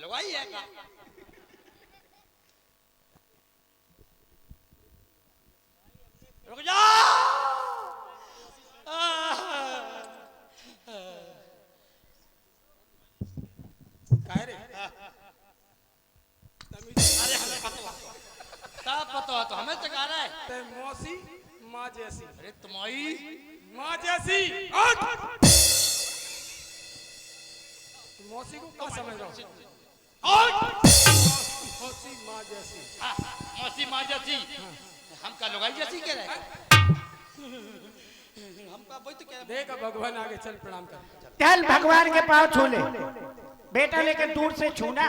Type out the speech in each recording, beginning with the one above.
लुगाई है का रुक जा काहे रे अरे हमें पता तो हमें तो कह रहा है ते मौसी माँ जैसी। अरे तुम्हारी माँ जैसी मौसी को क्या समझ रहा हूँ? मौसी माँ जैसी। मौसी माँ जैसी हम का लुगाई जैसी कह रहे हैं हम का वही तो कह रहे हैं। देख भगवान आगे चल प्रणाम कर। चल भगवान के पाँव छू ले बेटा, लेकिन दूर से छूना,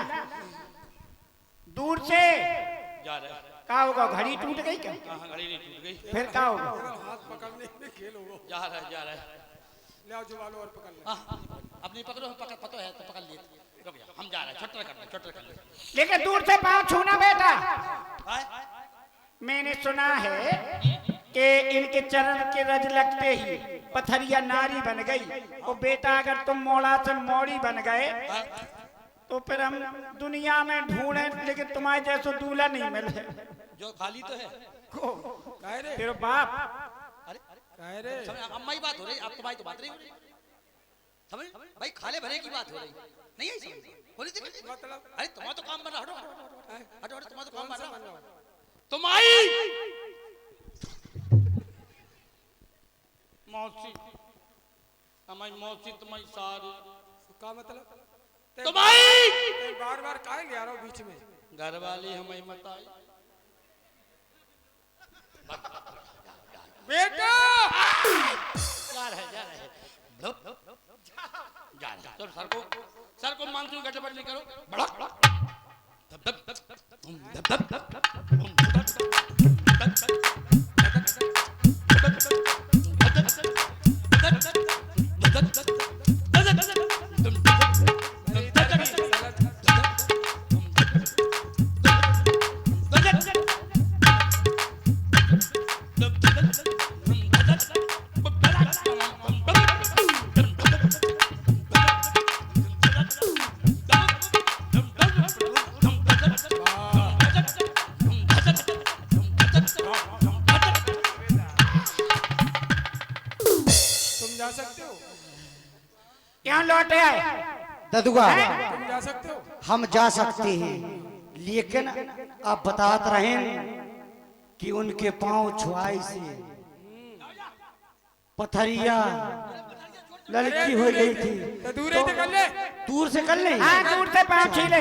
दूर से। जा रहा है क्या होगा, घड़ी टूट गई क्या? हाँ घड़ी नहीं टूट गई फिर क्या होगा? हाथ पकड़ने में खेल होगा। जा रहा है ले आओ जुबालो और पकड़ ले। अब नहीं पकड़ो पकड़ पता है तो पकड़ लिए रुक जा हम जा रहे हैं छोटा कर ले लेकिन दूर से पाँव छूना बेटा। आए? मैंने सुना है कि इनके चरण के रज लगते ही पथरिया नारी बन गई। वो बेटा अगर तुम मोड़ा से मोड़ी बन गए तो फिर हम दुनिया में ढूंढे, लेकिन तुम्हारे जैसे दूल्हा नहीं मिले। जो खाली तो है काहे रे? तेरे बाप। अरे काहे रे? अम्मा की बात हो रही अब तुम्हारी तो बात नहीं हो रही समझ भाई खाले भरे की बात हो रही नहीं है समझ बोली थी मतलब अरे तुम्हारा तो काम बन रहा हटो तुम्हारा तो काम बन रहा बन रहा? तुम्हारी मौसी हमारी मौसी तुम्हारी सारी का मतलब? तुम्हारी बार बार काहे ले आ रहा हूँ बीच में? घर वाली हमें मत आई बेटा जा रहे चल सर को मानसून गड़बड़ नहीं करो बड़ा जा सकते हो? यहाँ लौटे आए ददुआ तुम जा सकते हो? हम जा सकते हैं, लेकिन आप बतात रहे कि उनके पांव छुआई से पथरिया लड़की हो गई थी। तो दूर ही कर ले। दूर से कर ले। हाँ दूर से पाँव छीले।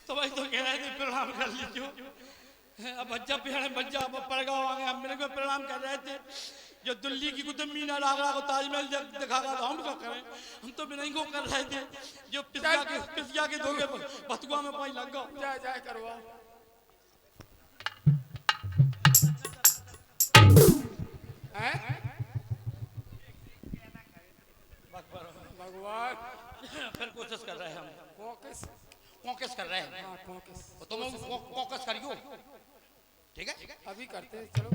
तो भाई तो कह रहे थे प्रणाम कर लीजिए अब बच्चा पिछड़े बच्चा अब पड़गांव आ गया मेरे को प्रणाम कर रहे थे जो दिल्ली की कुतुब मीनार आगरा को ताजमहल जब दिखागा तो हम क्या करें हम तो बिना को कर रहे थे जो पिसिया के धोखे बथुआ में पाई लग गया जा करवा। भगवान फिर कोशिश कर रहे हैं हम फोकस कर रहे हैं तुम फोकस करियो ठीक है अभी करते हैं चलो।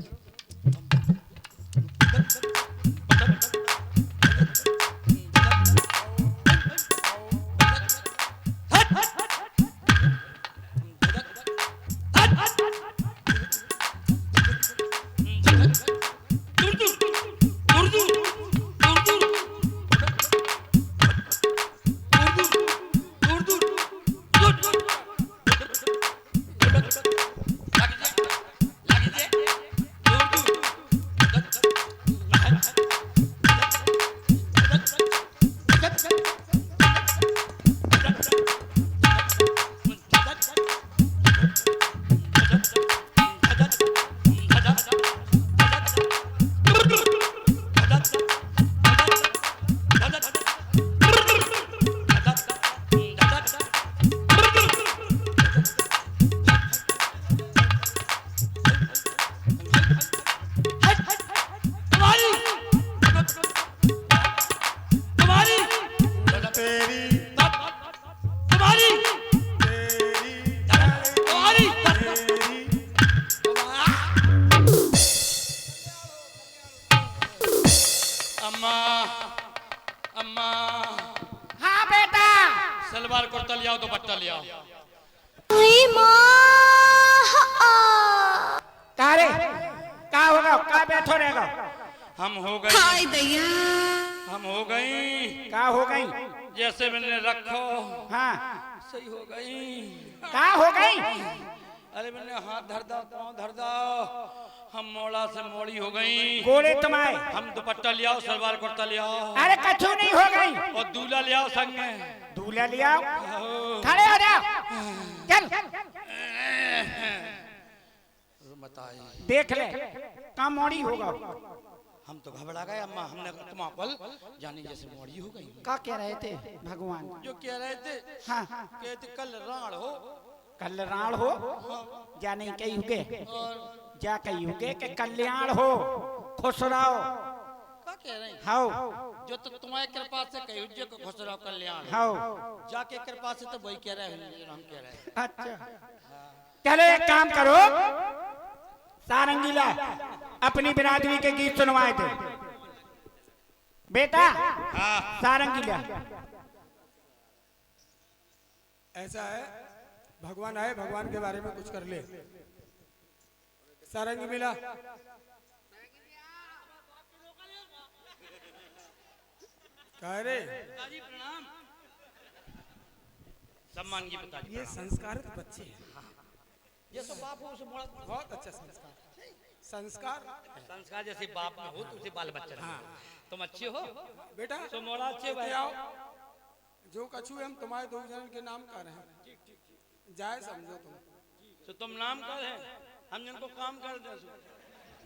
दूर अम्मा अम्मा हाँ बेटा। सलवार कुर्ता ले आओ, दुपट्टा ले आओ। का रे का होगा, का बैठो रहेगा? हम हो गई, हम हो गई। का हो गई? जैसे मैंने रखो हाँ सही हो गई। का हो गई? अरे मैंने हाथ धर दो, पाँव धर दो, हम मोड़ा से मोड़ी हो गई। गोरे तुम्हारे। हम दुपट्टा ले आओ, सलवार कुर्ता ले आओ। अरे कछु नहीं हो गई। और दूल्हा ले आओ संग में। दूल्हा ले आओ, खड़े हो जाओ, चल बताइए, देख ले का मोड़ी होगा। हम तो घबरा गए अम्मा, हमने तुम पल जानी जैसे मोड़ी हो गई। का कह रहे थे भगवान? जो कह रहे थे, हाँ कहते कल राण हो, कल राण हो, जा नहीं कही हुगे, जा कही हुगे कि कल्याण हो, खुश रहो। क्या कह रहे हैं? हाँ जो तो तुम्हारी कृपा से कही जो को खुश रहो कल्याण। हाँ जाके कृपा से तो वही कह रहे हैं, हम कह रहे हैं। अच्छा चलो एक काम करो, सारंगीला अपनी बिरादरी के गीत सुनवाए थे बेटा। सारंगीला ऐसा है, भगवान आए, भगवान के बारे में कुछ कर ले। सारंगी मिला कह रे, प्रणाम। सम्मान की बता। ये संस्कारित बच्चे हैं। ये तो बाप हो, उसे बहुत अच्छा संस्कार, संस्कार संस्कार जैसे बाप में हो तो उसे बाल बच्चे रहो। तुम अच्छे हो बेटा, तो मोड़ा अच्छे लेते भाई। आओ। जो कछु है हम तुम्हारे दो जन के नाम कर रहे हैं, जाए समझो तुम। तो तुम नाम कर है, हम जिनको काम कर दे।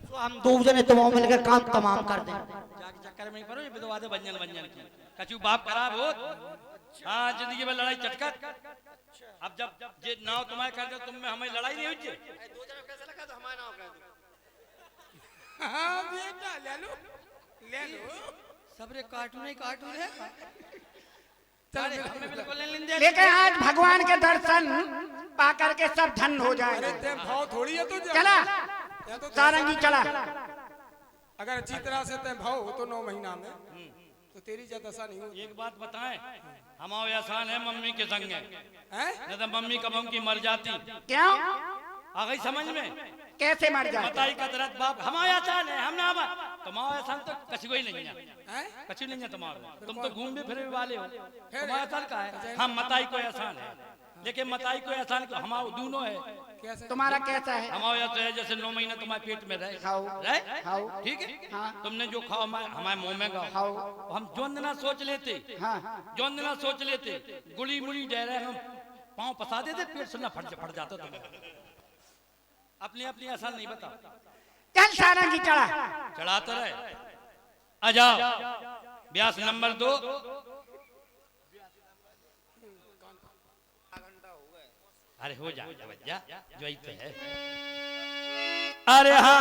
तो हम दो जने तुम मिलकर काम तमाम कर दें। जाके चक्कर में पड़ो, ये विधवा दे बंजन बंजन की। कछु बाप खराब हो, हाँ जिंदगी में लड़ाई चटकर। अब जब ये नाव तुम्हारे कर दे, तुम में हमें लड़ाई नहीं हुई। हाँ बेटा ले लो, ले लो। सबरे कार्टून ही कार्टून है। अरे हमें बिल्कुल नहीं लेंदे। लेकिन आज भगवान के दर्शन पा करके सब धन हो जाए। अरे ते भाव थोड़ी है तो चला या तो सारंगी चला। अगर अच्छी तरह से ते भाव हो तो 9 महीना में तो तेरी ज्यादा दशा नहीं होगी। एक बात बताएं, हमारे आसान है मम्मी के संग है, हैं? नहीं तो मम्मी कब हम की मर जाती। क्यों? आ गई समझ में? कैसे मर जाए? बताई का दरद बाप हमारे आसान है, हम ना तुम्हारे आसान तो कछु ही नहीं है, हैं? कछु नहीं है तुम्हारा। तुम तो घूमने फिरे वाले हो, तुम्हारा आसान का है। हम बताई कोई आसान है, लेकिन बताई कोई आसान को हमारा दोनों है। कैसे? तुम्हारा कैसा है? हमारे यहाँ तो है जैसे 9 महीने तुम्हारे पेट में रहे, खाओ। रहे? खाओ। ठीक है। हाँ। तुमने जो खाओ हमारे मुंह में गाओ। खाओ। हम जोन दिना सोच लेते, हाँ जोन दिना सोच लेते, गुड़ी मुड़ी डे रहे हम पाँव पसा देते, पेट सुनना फट जाता। तुम्हें अपनी अपनी आसान नहीं बता। चल सारंगी चढ़ा। चढ़ाते रहे। आ जाओ, व्यास नंबर 2। अरे हो जा जो ही तो है। अरे हाँ